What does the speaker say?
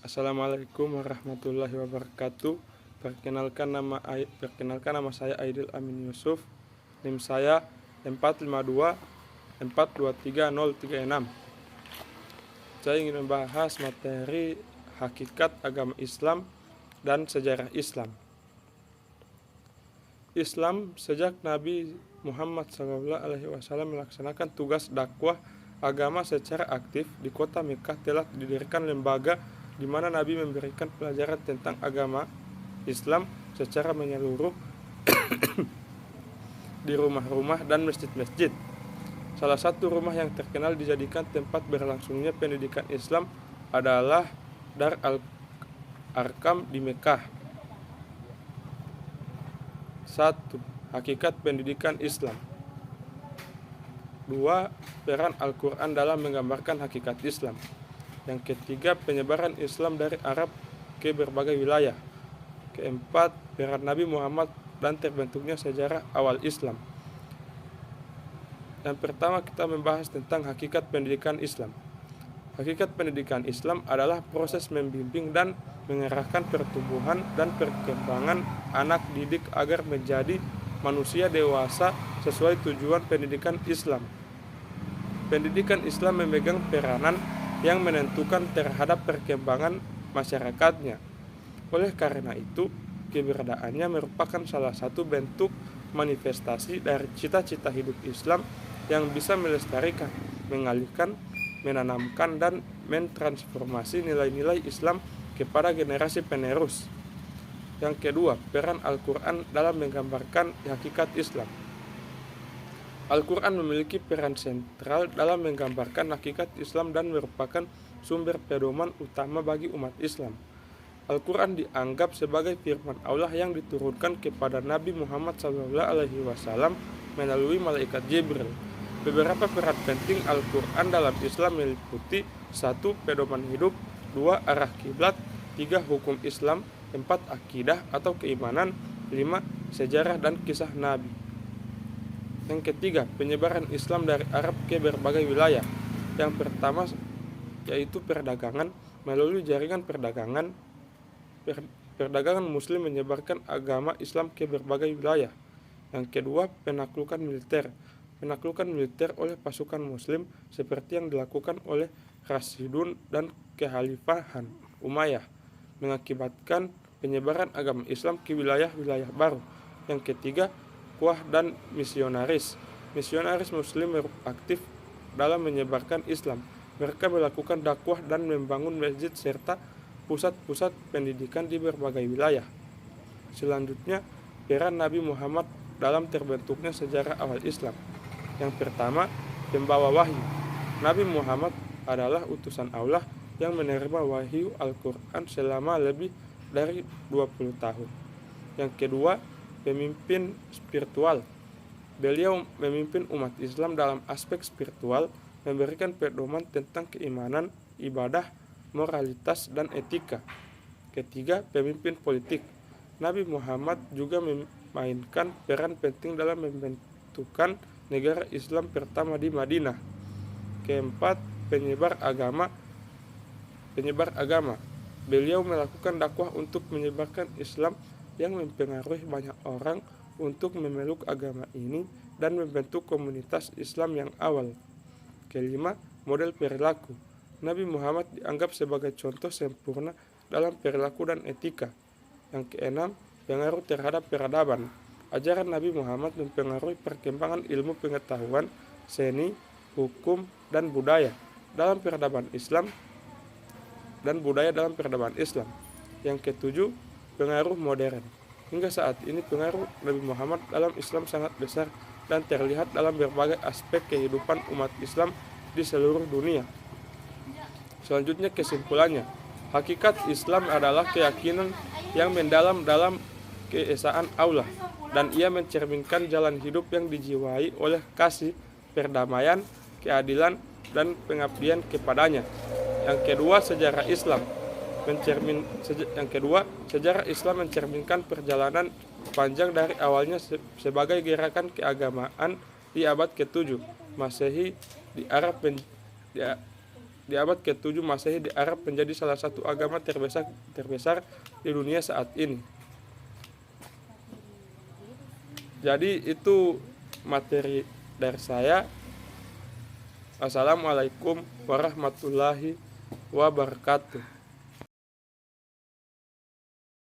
Assalamualaikum warahmatullahi wabarakatuh. Perkenalkan nama saya Aidil Amin Yusuf. NIM saya 452423036. Saya ingin membahas materi hakikat agama Islam dan sejarah Islam. Islam sejak Nabi Muhammad SAW melaksanakan tugas dakwah agama secara aktif di kota Mekah, telah didirikan lembaga di mana Nabi memberikan pelajaran tentang agama Islam secara menyeluruh di rumah-rumah dan masjid-masjid. Salah satu rumah yang terkenal dijadikan tempat berlangsungnya pendidikan Islam adalah Dar al-Arkam di Mekah. 1. Hakikat pendidikan Islam. 2. Peran Al-Quran dalam menggambarkan hakikat Islam. Yang ketiga, penyebaran Islam dari Arab ke berbagai wilayah. Keempat, peran Nabi Muhammad dan terbentuknya sejarah awal Islam. Yang pertama, kita membahas tentang hakikat pendidikan Islam. Hakikat pendidikan Islam adalah proses membimbing dan mengarahkan pertumbuhan dan perkembangan anak didik agar menjadi manusia dewasa sesuai tujuan pendidikan Islam. Pendidikan Islam memegang peranan yang menentukan terhadap perkembangan masyarakatnya. Oleh karena itu, keberadaannya merupakan salah satu bentuk manifestasi dari cita-cita hidup Islam yang bisa melestarikan, mengalihkan, menanamkan, dan mentransformasi nilai-nilai Islam kepada generasi penerus. Yang kedua, peran Al-Quran dalam menggambarkan hakikat Islam. Al-Quran memiliki peran sentral dalam menggambarkan hakikat Islam dan merupakan sumber pedoman utama bagi umat Islam. Al-Quran dianggap sebagai firman Allah yang diturunkan kepada Nabi Muhammad SAW melalui malaikat Jibril. Beberapa peran penting Al-Quran dalam Islam meliputi 1. Pedoman hidup, 2. Arah kiblat, 3. Hukum Islam, 4. Akidah atau keimanan, 5. Sejarah dan kisah Nabi. Yang ketiga, penyebaran Islam dari Arab ke berbagai wilayah. Yang pertama yaitu perdagangan. Melalui jaringan perdagangan Muslim menyebarkan agama Islam ke berbagai wilayah. Yang kedua, penaklukan militer. Penaklukan militer oleh pasukan Muslim seperti yang dilakukan oleh Rasyidun dan Kekhalifahan Umayyah mengakibatkan penyebaran agama Islam ke wilayah-wilayah baru. Yang ketiga, dakwah dan misionaris. Misionaris Muslim aktif dalam menyebarkan Islam. Mereka melakukan dakwah dan membangun masjid serta pusat-pusat pendidikan di berbagai wilayah. Selanjutnya, peran Nabi Muhammad dalam terbentuknya sejarah awal Islam. Yang pertama, pembawa wahyu. Nabi Muhammad adalah utusan Allah yang menerima wahyu Al-Quran selama lebih dari 20 tahun. Yang kedua, pemimpin spiritual. Beliau memimpin umat Islam dalam aspek spiritual, memberikan pedoman tentang keimanan, ibadah, moralitas, dan etika. Ketiga, pemimpin politik. Nabi Muhammad juga memainkan peran penting dalam membentukkan negara Islam pertama di Madinah. Keempat, penyebar agama. Beliau melakukan dakwah untuk menyebarkan Islam yang mempengaruhi banyak orang untuk memeluk agama ini dan membentuk komunitas Islam yang awal. Kelima, model perilaku. Nabi Muhammad dianggap sebagai contoh sempurna dalam perilaku dan etika. Yang keenam, pengaruh terhadap peradaban. Ajaran Nabi Muhammad mempengaruhi perkembangan ilmu pengetahuan, seni, hukum, dan budaya dalam peradaban Islam. Yang ketujuh, pengaruh modern. Hingga saat ini pengaruh Nabi Muhammad dalam Islam sangat besar dan terlihat dalam berbagai aspek kehidupan umat Islam di seluruh dunia. Selanjutnya, kesimpulannya, hakikat Islam adalah keyakinan yang mendalam dalam keesaan Allah, dan ia mencerminkan jalan hidup yang dijiwai oleh kasih, perdamaian, keadilan, dan pengabdian kepadanya. Yang kedua, sejarah Islam mencerminkan perjalanan panjang dari awalnya sebagai gerakan keagamaan di abad ke-7 Masehi di di abad ke-7 Masehi di Arab menjadi salah satu agama terbesar di dunia saat ini. Jadi itu materi dari saya. Assalamualaikum warahmatullahi wabarakatuh.